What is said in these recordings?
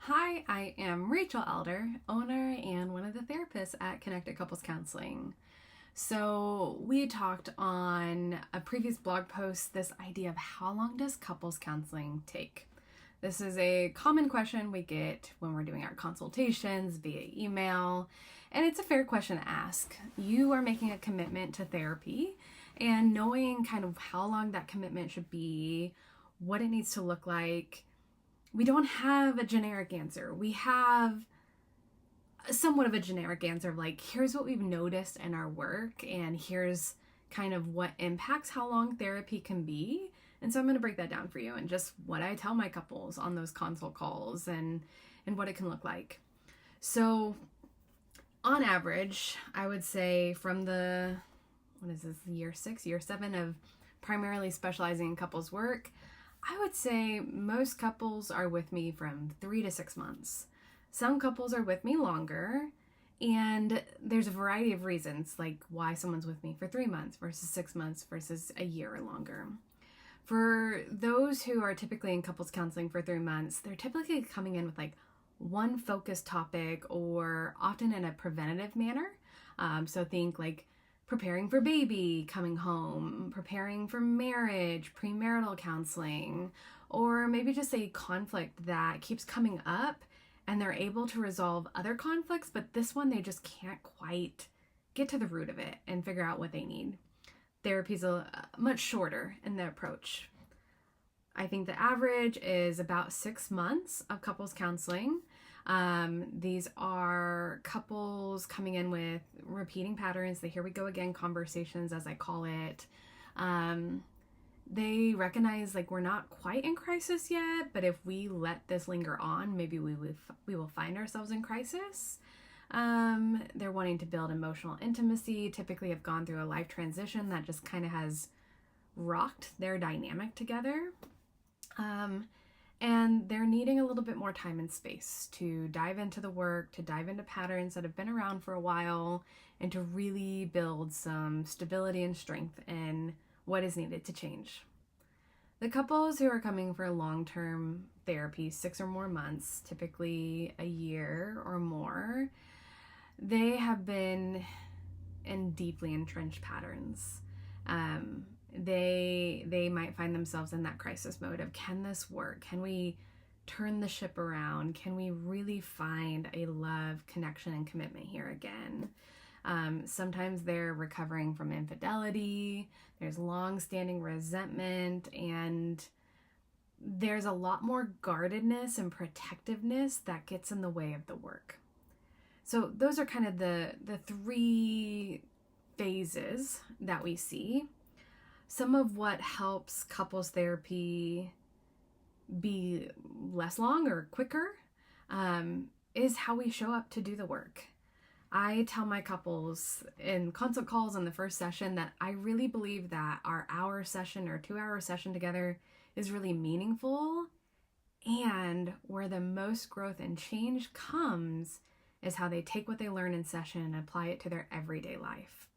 Hi, I am Rachel Elder, owner and one of the therapists at Connected Couples Counseling. So, we talked on a previous blog post this idea of how long does couples counseling take? This is a common question we get when we're doing our consultations via email, and it's a fair question to ask. You are making a commitment to therapy, and knowing kind of how long that commitment should be, what it needs to look like, we don't have a generic answer. We have somewhat of a generic answer of like, here's what we've noticed in our work, and here's kind of what impacts how long therapy can be. And so I'm going to break that down for you and just what I tell my couples on those consult calls and what it can look like. So on average, I would say from the, year 6, year 7 of primarily specializing in couples work, I would say most couples are with me from 3 to 6 months. Some couples are with me longer, and there's a variety of reasons like why someone's with me for 3 months versus 6 months versus a year or longer. For those who are typically in couples counseling for 3 months, they're typically coming in with like one focused topic, or often in a preventative manner. So think like preparing for baby, coming home, preparing for marriage, premarital counseling, or maybe just a conflict that keeps coming up and they're able to resolve other conflicts, but this one they just can't quite get to the root of it and figure out what they need. Therapy's much shorter in the approach. I think the average is about 6 months of couples counseling. These are couples coming in with repeating patterns, the here we go again conversations, as I call it. They recognize like we're not quite in crisis yet, but if we let this linger on, maybe we will find ourselves in crisis. They're wanting to build emotional intimacy, typically have gone through a life transition that just kind of has rocked their dynamic together. And they're needing a little bit more time and space to dive into the work, to dive into patterns that have been around for a while, and to really build some stability and strength in what is needed to change. The couples who are coming for long-term therapy, 6 or more months, typically a year or more, they have been in deeply entrenched patterns. They might find themselves in that crisis mode of, can this work? Can we turn the ship around? Can we really find a love, connection, and commitment here again? Sometimes they're recovering from infidelity. There's long-standing resentment, and there's a lot more guardedness and protectiveness that gets in the way of the work. So those are kind of the 3 phases that we see. Some of what helps couples therapy be less long or quicker is how we show up to do the work. I tell my couples in consult calls in the first session that I really believe that our hour session or 2-hour session together is really meaningful, and where the most growth and change comes is how they take what they learn in session and apply it to their everyday life.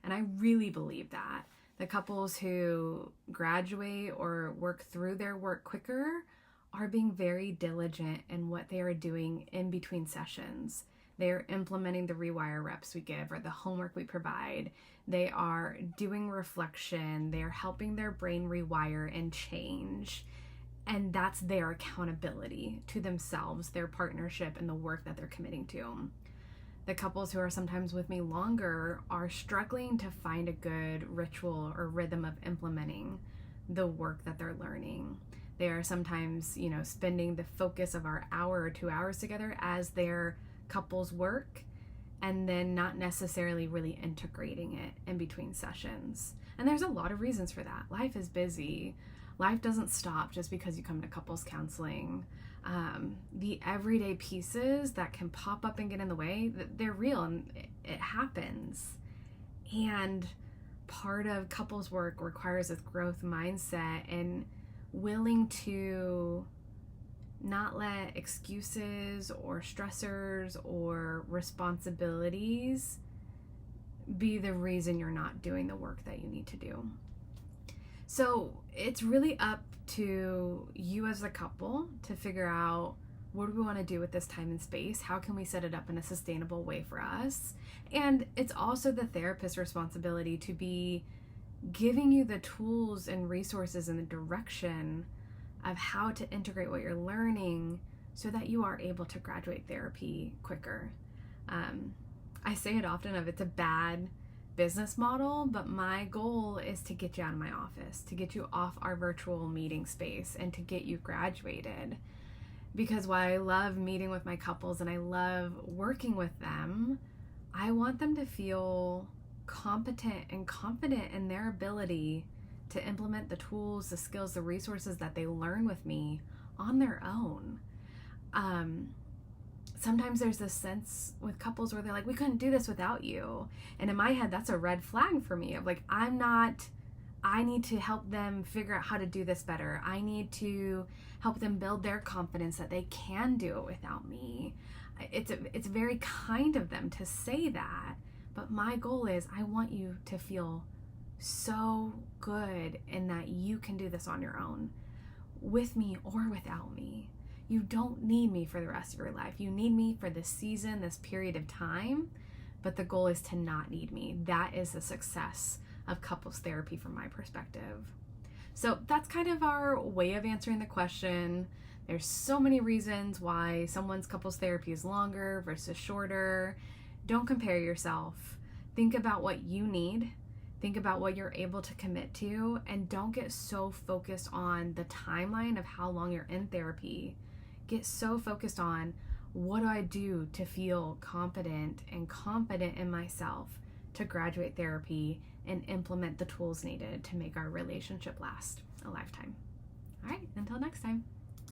And I really believe that. The couples who graduate or work through their work quicker are being very diligent in what they are doing in between sessions. They are implementing the rewire reps we give or the homework we provide. They are doing reflection. They are helping their brain rewire and change. And that's their accountability to themselves, their partnership, and the work that they're committing to. The couples who are sometimes with me longer are struggling to find a good ritual or rhythm of implementing the work that they're learning. They are sometimes, spending the focus of our hour or 2 hours together as their couples work, and then not necessarily really integrating it in between sessions. And there's a lot of reasons for that. Life is busy. Life doesn't stop just because you come to couples counseling. The everyday pieces that can pop up and get in the way, they're real, and it happens. And part of couples work requires this growth mindset and willing to not let excuses or stressors or responsibilities be the reason you're not doing the work that you need to do. So it's really up to you as a couple to figure out what do we want to do with this time and space? How can we set it up in a sustainable way for us? And it's also the therapist's responsibility to be giving you the tools and resources and the direction of how to integrate what you're learning so that you are able to graduate therapy quicker. I say it often of it's a bad business model, but my goal is to get you out of my office, to get you off our virtual meeting space, and to get you graduated. Because while I love meeting with my couples and I love working with them, I want them to feel competent and confident in their ability to implement the tools, the skills, the resources that they learn with me on their own. Sometimes there's this sense with couples where they're like, we couldn't do this without you. And in my head, that's a red flag for me of like, I need to help them figure out how to do this better. I need to help them build their confidence that they can do it without me. It's very kind of them to say that, but my goal is I want you to feel so good in that you can do this on your own, with me or without me. You don't need me for the rest of your life. You need me for this season, this period of time, but the goal is to not need me. That is the success of couples therapy from my perspective. So that's kind of our way of answering the question. There's so many reasons why someone's couples therapy is longer versus shorter. Don't compare yourself. Think about what you need. Think about what you're able to commit to, and don't get so focused on the timeline of how long you're in therapy. Get so focused on, what do I do to feel competent and confident in myself to graduate therapy and implement the tools needed to make our relationship last a lifetime. All right, until next time.